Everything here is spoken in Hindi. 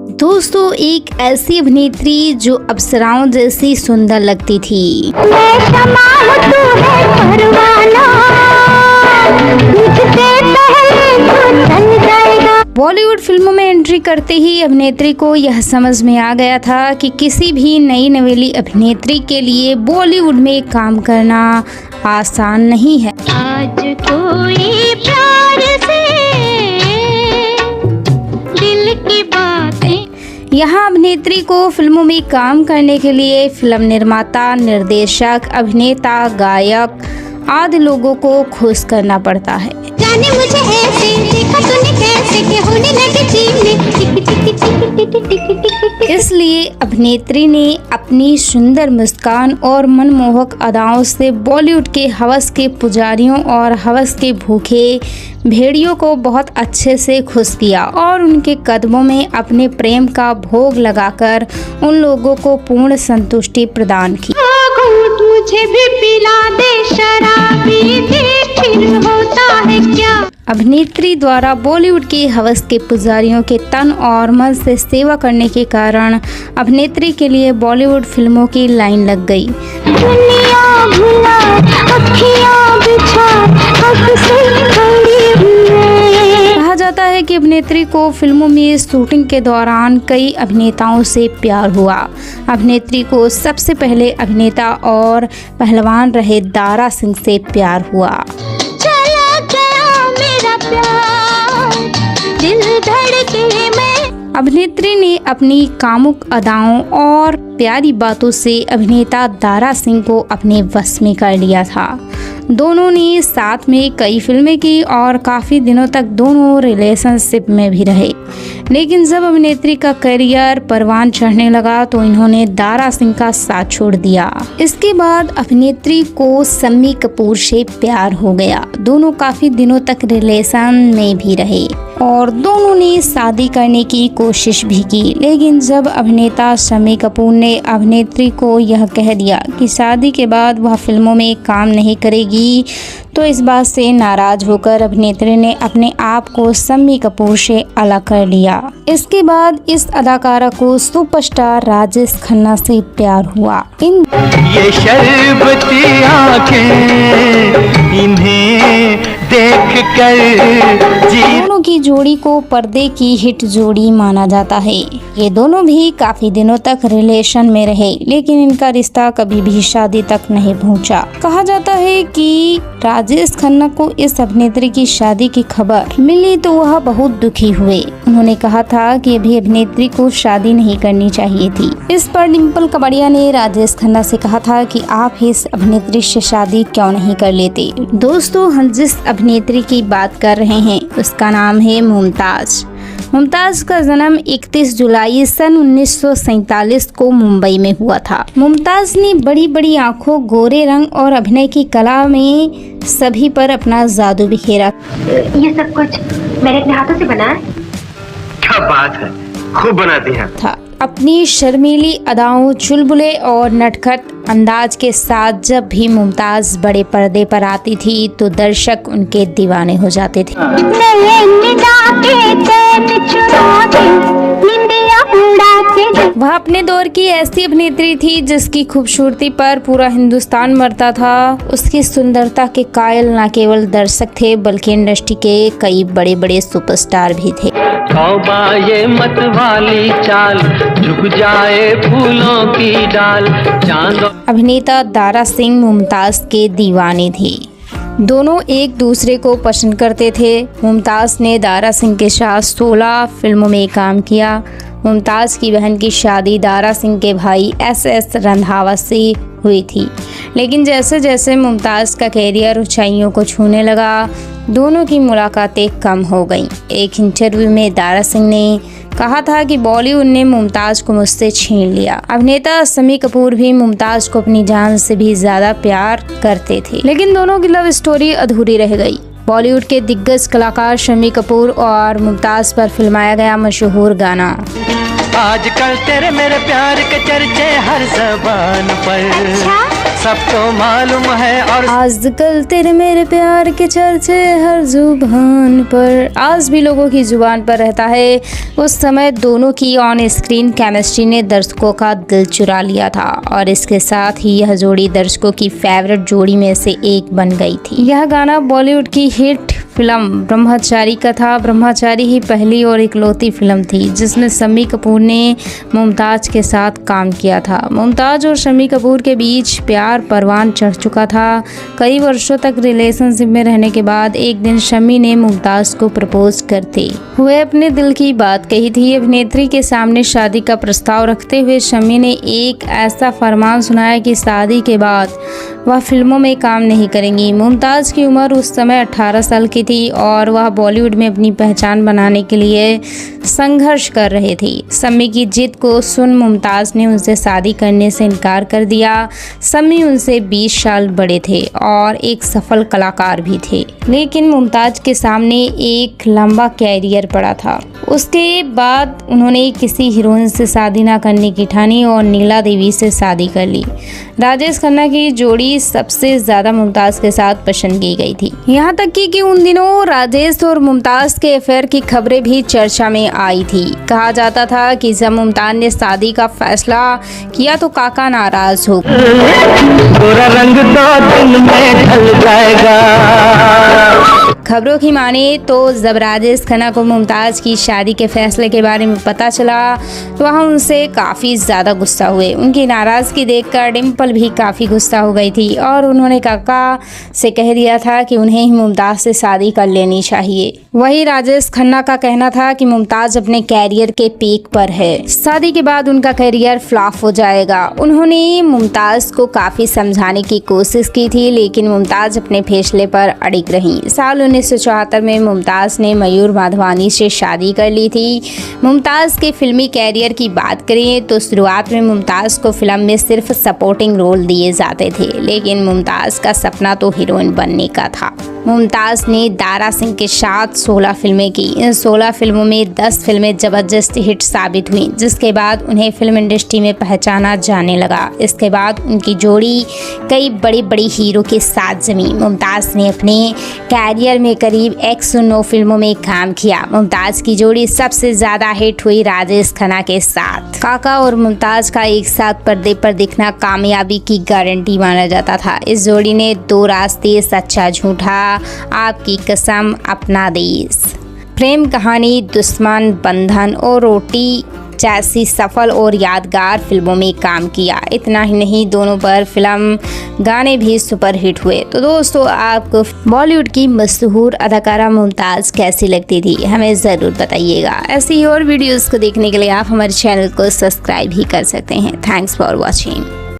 दोस्तों, एक ऐसी अभिनेत्री जो अप्सराओं जैसी सुंदर लगती थी। बॉलीवुड फिल्मों में एंट्री करते ही अभिनेत्री को यह समझ में आ गया था कि किसी भी नई नवेली अभिनेत्री के लिए बॉलीवुड में काम करना आसान नहीं है। आज कोई प्यार से दिल की बातें। यहाँ अभिनेत्री को फिल्मों में काम करने के लिए फिल्म निर्माता, निर्देशक, अभिनेता, गायक आदि लोगों को खुश करना पड़ता है। जाने मुझे ऐसे देखा तूने कैसे कि होने लगे जीने टिक टिक टिक टिक टिक टिक। इसलिए अभिनेत्री ने अपनी सुंदर मुस्कान और मनमोहक अदाओं से बॉलीवुड के हवस के पुजारियों और हवस के भूखे भेड़ियों को बहुत अच्छे से खुश किया और उनके कदमों में अपने प्रेम का भोग लगाकर उन लोगों को पूर्ण संतुष्टि प्रदान की। मुझे भी पिला दे शराबी फिर होता है क्या। अभिनेत्री द्वारा बॉलीवुड के हवस के पुजारियों के तन और मन से सेवा करने के कारण अभिनेत्री के लिए बॉलीवुड फिल्मों की लाइन लग गई। दुनिया भुला अखियां बिछा हक से खड़ी हुई। कहा जाता है कि अभिनेत्री को फिल्मों में शूटिंग के दौरान कई अभिनेताओं से प्यार हुआ। अभिनेत्री को सबसे पहले अभिनेता और पहलवान रहे दारा सिंह से प्यार हुआ। चला गया मेरा प्यार दिल धड़के में। अभिनेत्री ने अपनी कामुक अदाओं और प्यारी बातों से अभिनेता दारा सिंह को अपने वश में कर लिया था। दोनों ने साथ में कई फिल्में की और काफ़ी दिनों तक दोनों रिलेशनशिप में भी रहे। लेकिन जब अभिनेत्री का करियर परवान चढ़ने लगा तो इन्होंने दारा सिंह का साथ छोड़ दिया। इसके बाद अभिनेत्री को शम्मी कपूर से प्यार हो गया। दोनों काफ़ी दिनों तक रिलेशन में भी रहे और दोनों ने शादी करने की कोशिश भी की। लेकिन जब अभिनेता शम्मी कपूर ने अभिनेत्री को यह कह दिया कि शादी के बाद वह फिल्मों में काम नहीं करेगी, तो इस बात से नाराज होकर अभिनेत्री ने अपने आप को शम्मी कपूर से अलग कर लिया। इसके बाद इस अदाकारा को सुपरस्टार राजेश खन्ना से प्यार हुआ। ये शर्बती आंखें इन्हें देख कर दोनों की जोड़ी को पर्दे की हिट जोड़ी माना जाता है। ये दोनों भी काफी दिनों तक रिलेशन में रहे, लेकिन इनका रिश्ता कभी भी शादी तक नहीं पहुंचा। कहा जाता है कि राजेश खन्ना को इस अभिनेत्री की शादी की खबर मिली तो वह बहुत दुखी हुए। उन्होंने कहा था कि अभी अभिनेत्री को शादी नहीं करनी चाहिए थी। इस पर डिम्पल कपड़िया ने राजेश खन्ना से कहा था कि आप इस अभिनेत्री से शादी क्यों नहीं कर लेते। दोस्तों, हम जिस अभिनेत्री की बात कर रहे हैं उसका नाम है मुमताज। मुमताज का जन्म 31 जुलाई सन 1947 को मुंबई में हुआ था। मुमताज ने बड़ी बड़ी आंखों, गोरे रंग और अभिनय की कला में सभी पर अपना जादू बिखेरा। ये सब कुछ मैंने अपने हाथों से बनाया। क्या बात है, खूब बनाती हैं। था अपनी शर्मीली अदाओं, चुलबुले और नटखट अंदाज के साथ जब भी मुमताज बड़े पर्दे पर आती थी तो दर्शक उनके दीवाने हो जाते थे। वह अपने दौर की ऐसी अभिनेत्री थी जिसकी खूबसूरती पर पूरा हिंदुस्तान मरता था। उसकी सुंदरता के कायल न केवल दर्शक थे बल्कि इंडस्ट्री के कई बड़े बड़े सुपरस्टार भी थे। तौबा ये मत वाली चाल, झुक जाए फूलों की डाल। चांद अभिनेता दारा सिंह मुमताज के दीवाने थे। दोनों एक दूसरे को पसंद करते थे। मुमताज ने दारा सिंह के साथ 16 फिल्मों में काम किया। मुमताज की बहन की शादी दारा सिंह के भाई SS रंधावा से हुई थी। लेकिन जैसे जैसे मुमताज का कैरियर ऊंचाइयों को छूने लगा, दोनों की मुलाकातें कम हो गईं। एक इंटरव्यू में दारा सिंह ने कहा था कि बॉलीवुड ने मुमताज को मुझसे छीन लिया। अभिनेता शम्मी कपूर भी मुमताज को अपनी जान से भी ज्यादा प्यार करते थे, लेकिन दोनों की लव स्टोरी अधूरी रह गई। बॉलीवुड के दिग्गज कलाकार शम्मी कपूर और मुमताज पर फिल्माया गया मशहूर गाना आजकल तेरे मेरे प्यार के चर्चे हर ज़बान पर, सबको मालूम है और आजकल तेरे मेरे प्यार के चर्चे हर जुबान पर आज भी लोगों की जुबान पर रहता है। उस समय दोनों की ऑन स्क्रीन केमिस्ट्री ने दर्शकों का दिल चुरा लिया था और इसके साथ ही यह जोड़ी दर्शकों की फेवरेट जोड़ी में से एक बन गई थी। यह गाना बॉलीवुड की हिट फिल्म ब्रह्मचारी का था। ब्रह्मचारी ही पहली और इकलौती फिल्म थी जिसमें शम्मी कपूर ने मुमताज़ के साथ काम किया था। मुमताज़ और शम्मी कपूर के बीच प्यार परवान चढ़ चुका था। कई वर्षों तक रिलेशनशिप में रहने के बाद एक दिन शम्मी ने मुमताज़ को प्रपोज करते हुए अपने दिल की बात कही थी। अभिनेत्री के सामने शादी का प्रस्ताव रखते हुए शम्मी ने एक ऐसा फरमान सुनाया कि शादी के बाद वह फिल्मों में काम नहीं करेंगी। मुमताज़ की उम्र उस समय 18 साल की थी और वह बॉलीवुड में अपनी पहचान बनाने के लिए संघर्ष कर रहे थे। शम्मी की जिद को सुन मुमताज़ ने उनसे शादी करने से इनकार कर दिया। शम्मी उनसे 20 साल बड़े थे और एक सफल कलाकार भी थे, लेकिन मुमताज़ के सामने एक लंबा कैरियर पड़ा था। उसके बाद उन्होंने किसी हीरोइन से शादी ना करने की ठानी और नीला देवी से शादी कर ली। राजेश खन्ना की जोड़ी सबसे ज्यादा मुमताज़ के साथ पसंद की गई थी। यहाँ तक कि उन दिनों राजेश और मुमताज़ के अफेयर की खबरें भी चर्चा में आई थी। कहा जाता था कि जब मुमताज़ ने शादी का फैसला किया तो काका नाराज हो गोरा रंग 2 दिन में ढल जाएगा। खबरों की माने तो जब राजेश खन्ना को मुमताज़ की शादी के फैसले के बारे में पता चला तो वह उनसे काफ़ी ज़्यादा गुस्सा हुए। उनकी नाराज़गी देखकर डिम्पल भी काफ़ी गुस्सा हो गई थी और उन्होंने काका से कह दिया था कि उन्हें ही मुमताज़ से शादी कर लेनी चाहिए। वही राजेश खन्ना का कहना था कि मुमताज़ अपने कैरियर के पीक पर है, शादी के बाद उनका कैरियर फ्लॉप हो जाएगा। उन्होंने मुमताज़ को काफ़ी समझाने की कोशिश की थी, लेकिन मुमताज़ अपने फैसले पर अड़िग रहीं। साल 1974 में मुमताज़ ने मयूर माधवानी से शादी कर ली थी। मुमताज़ के फिल्मी कैरियर की बात करें तो शुरुआत में मुमताज़ को फिल्म में सिर्फ सपोर्टिंग रोल दिए जाते थे, लेकिन मुमताज़ का सपना तो हीरोइन बनने का था। मुमताज़ ने दारा सिंह के साथ 16 फिल्में की। इन 16 फिल्मों में 10 फिल्में ज़बरदस्त हिट साबित हुई, जिसके बाद उन्हें फिल्म इंडस्ट्री में पहचाना जाने लगा। इसके बाद उनकी जोड़ी कई बड़ी बड़ी हीरो के साथ जमी। मुमताज़ ने अपने कैरियर में करीब 109 फिल्मों में काम किया। मुमताज़ की जोड़ी सबसे ज़्यादा हिट हुई राजेश खन्ना के साथ। काका और मुमताज़ का एक साथ पर्दे पर दिखना कामयाबी की गारंटी माना जाता था। इस जोड़ी ने 2 रास्ते, सच्चा झूठा, आपकी कसम, अपना देश, प्रेम कहानी, दुश्मन, बंधन और रोटी जैसी सफल और यादगार फिल्मों में काम किया। इतना ही नहीं, दोनों पर फिल्म गाने भी सुपर हिट हुए। तो दोस्तों, आपको बॉलीवुड की मशहूर अदाकारा मुमताज़ कैसी लगती थी हमें ज़रूर बताइएगा। ऐसी ही और वीडियोस को देखने के लिए आप हमारे चैनल को सब्सक्राइब भी कर सकते हैं। Thanks for watching.